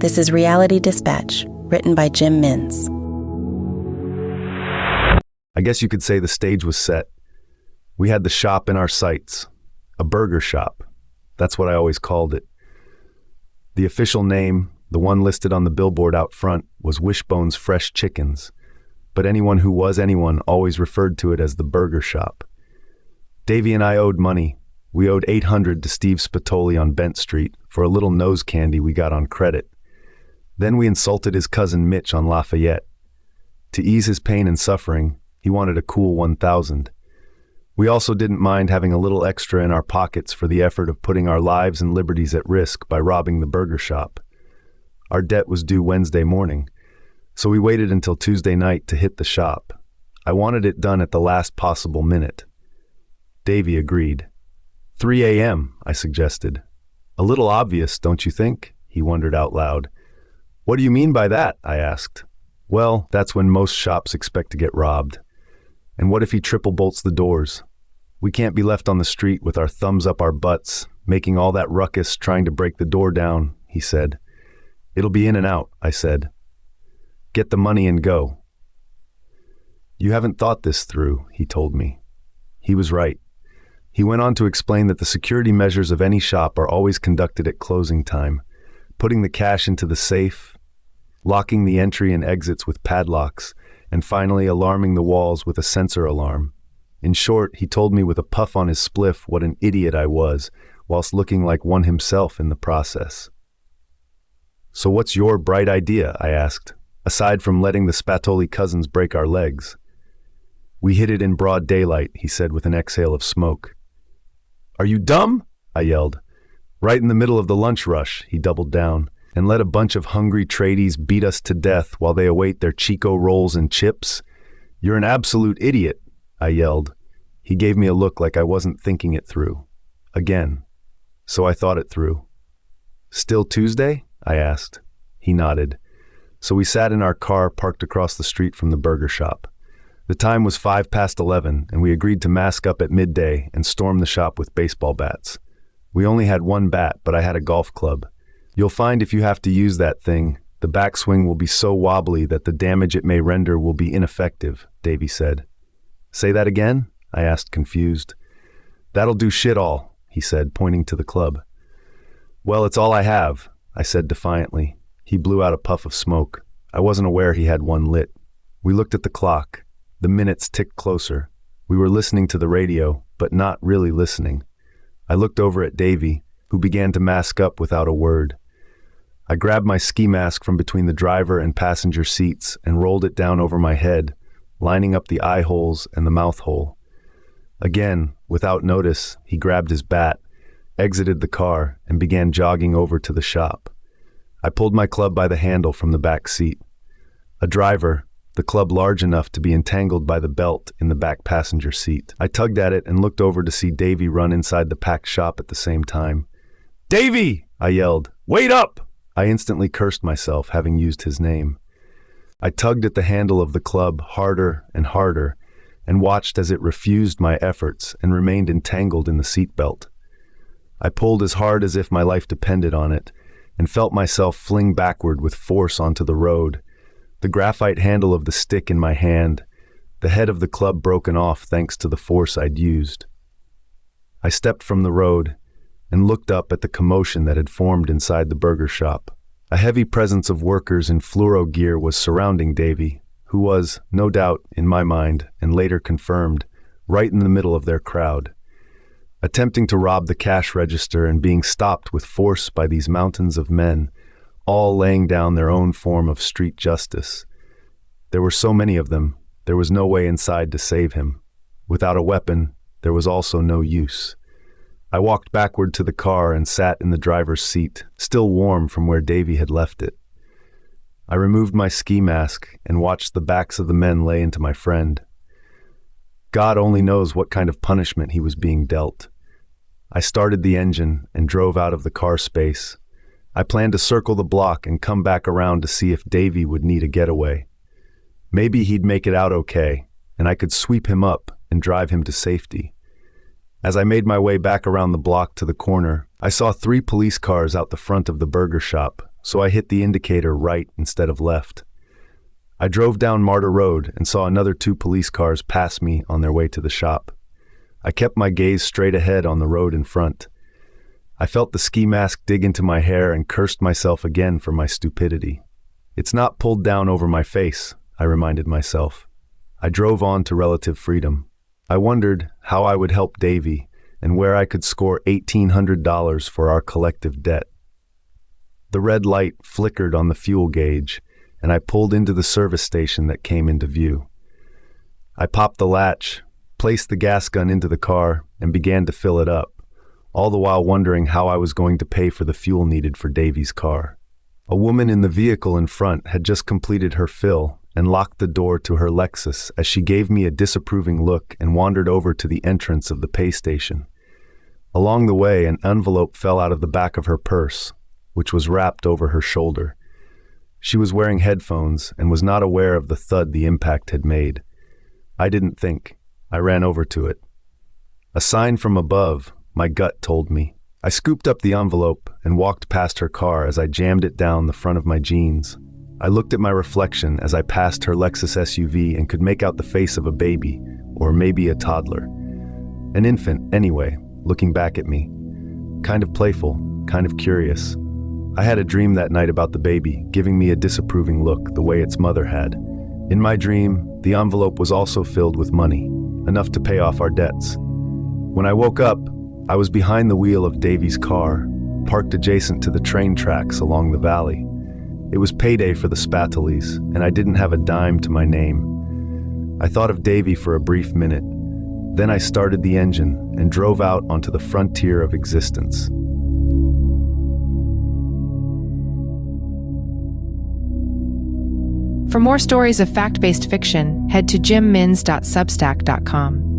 This is Reality Dispatch, written by Jim Mintz. I guess you could say the stage was set. We had the shop in our sights. A burger shop. That's what I always called it. The official name, the one listed on the billboard out front, was Wishbone's Fresh Chickens, but anyone who was anyone always referred to it as the burger shop. Davey and I owed money. We owed $800 to Steve Spatoli on Bent Street for a little nose candy we got on credit. Then we insulted his cousin Mitch on Lafayette. To ease his pain and suffering, he wanted a cool 1,000. We also didn't mind having a little extra in our pockets for the effort of putting our lives and liberties at risk by robbing the burger shop. Our debt was due Wednesday morning, so we waited until Tuesday night to hit the shop. I wanted it done at the last possible minute. Davey agreed. 3 a.m., I suggested. A little obvious, don't you think? He wondered out loud. What do you mean by that? I asked. Well, that's when most shops expect to get robbed. And what if he triple bolts the doors? We can't be left on the street with our thumbs up our butts, making all that ruckus trying to break the door down, he said. It'll be in and out, I said. Get the money and go. You haven't thought this through, he told me. He was right. He went on to explain that the security measures of any shop are always conducted at closing time, putting the cash into the safe, locking the entry and exits with padlocks, and finally alarming the walls with a sensor alarm. In short, he told me with a puff on his spliff what an idiot I was, whilst looking like one himself in the process. So what's your bright idea, I asked, aside from letting the Spatoli cousins break our legs? We hit it in broad daylight, he said with an exhale of smoke. Are you dumb? I yelled. Right in the middle of the lunch rush, he doubled down, and let a bunch of hungry tradies beat us to death while they await their Chico rolls and chips? You're an absolute idiot, I yelled. He gave me a look like I wasn't thinking it through. Again. So I thought it through. Still Tuesday? I asked. He nodded. So we sat in our car parked across the street from the burger shop. The time was 11:05, and we agreed to mask up at midday and storm the shop with baseball bats. We only had one bat, but I had a golf club. You'll find if you have to use that thing, the backswing will be so wobbly that the damage it may render will be ineffective, Davey said. Say that again? I asked, confused. That'll do shit all, he said, pointing to the club. Well, it's all I have, I said defiantly. He blew out a puff of smoke. I wasn't aware he had one lit. We looked at the clock. The minutes ticked closer. We were listening to the radio, but not really listening. I looked over at Davey, who began to mask up without a word. I grabbed my ski mask from between the driver and passenger seats and rolled it down over my head, lining up the eye holes and the mouth hole. Again, without notice, he grabbed his bat, exited the car, and began jogging over to the shop. I pulled my club by the handle from the back seat. A driver, the club large enough to be entangled by the belt in the back passenger seat. I tugged at it and looked over to see Davey run inside the packed shop at the same time. Davey! I yelled. Wait up! I instantly cursed myself, having used his name. I tugged at the handle of the club harder and watched as it refused my efforts and remained entangled in the seatbelt. I pulled as hard as if my life depended on it and felt myself fling backward with force onto the road, the graphite handle of the stick in my hand, the head of the club broken off thanks to the force I'd used. I stepped from the road and looked up at the commotion that had formed inside the burger shop. A heavy presence of workers in fluoro gear was surrounding Davey, who was, no doubt, in my mind, and later confirmed, right in the middle of their crowd, attempting to rob the cash register and being stopped with force by these mountains of men, all laying down their own form of street justice. There were so many of them, there was no way inside to save him. Without a weapon, there was also no use. I walked backward to the car and sat in the driver's seat, still warm from where Davey had left it. I removed my ski mask and watched the backs of the men lay into my friend. God only knows what kind of punishment he was being dealt. I started the engine and drove out of the car space. I planned to circle the block and come back around to see if Davey would need a getaway. Maybe he'd make it out okay, and I could sweep him up and drive him to safety. As I made my way back around the block to the corner, I saw 3 police cars out the front of the burger shop, so I hit the indicator right instead of left. I drove down Martyr Road and saw another 2 police cars pass me on their way to the shop. I kept my gaze straight ahead on the road in front. I felt the ski mask dig into my hair and cursed myself again for my stupidity. It's not pulled down over my face, I reminded myself. I drove on to relative freedom. I wondered how I would help Davy and where I could score $1,800 for our collective debt. The red light flickered on the fuel gauge, and I pulled into the service station that came into view. I popped the latch, placed the gas gun into the car, and began to fill it up, all the while wondering how I was going to pay for the fuel needed for Davy's car. A woman in the vehicle in front had just completed her fill and locked the door to her Lexus as she gave me a disapproving look and wandered over to the entrance of the pay station. Along the way, an envelope fell out of the back of her purse, which was wrapped over her shoulder. She was wearing headphones and was not aware of the thud the impact had made. I didn't think. I ran over to it. A sign from above, my gut told me. I scooped up the envelope and walked past her car as I jammed it down the front of my jeans. I looked at my reflection as I passed her Lexus SUV and could make out the face of a baby, or maybe a toddler. An infant, anyway, looking back at me. Kind of playful, kind of curious. I had a dream that night about the baby, giving me a disapproving look the way its mother had. In my dream, the envelope was also filled with money, enough to pay off our debts. When I woke up, I was behind the wheel of Davy's car, parked adjacent to the train tracks along the valley. It was payday for the Spatelis, and I didn't have a dime to my name. I thought of Davy for a brief minute. Then I started the engine and drove out onto the frontier of existence. For more stories of fact-based fiction, head to jimmins.substack.com.